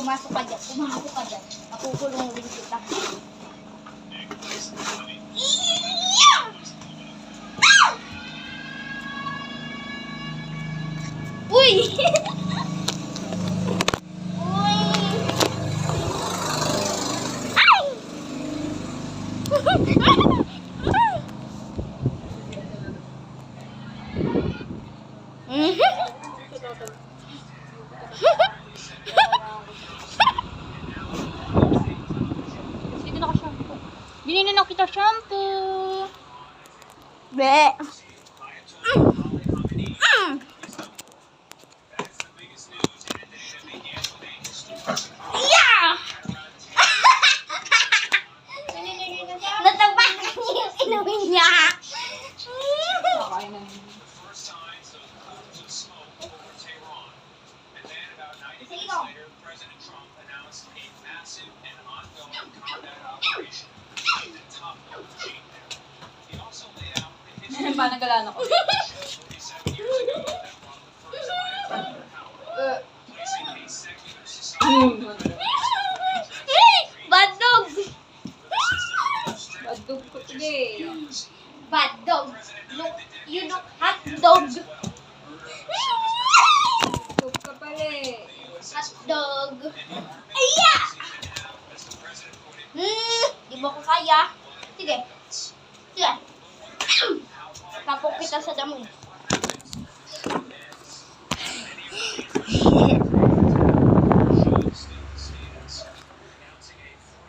Pumasok ka dyan. Pumasok ka dyan. Nakukulong rin kita. Uy! Uy! Ay! Dito na ka shampoo. Binili na kita shampoo. Bleh. Yeah! Natapakan niya yung inumin niya. Panagalan ako. Bad dog! Badog ko today. Bad dog! You look hot dog! Badog ka pala eh. Hot dog! Aya! Di mo ko kaya. Sige. Sige. Tapok kita sa damo.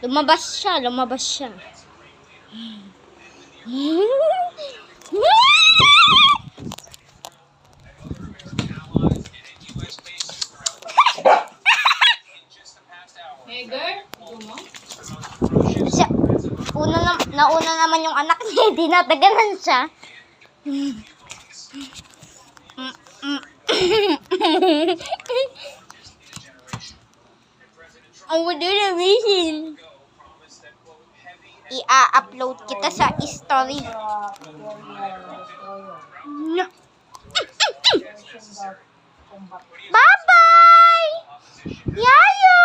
Lumabas siya, lumabas siya. Hey girl, mo? Siya, nauna naman yung anak niya, dinataganan siya. Ang wala na mission. I-upload kita sa story. Bye-bye! Yayo!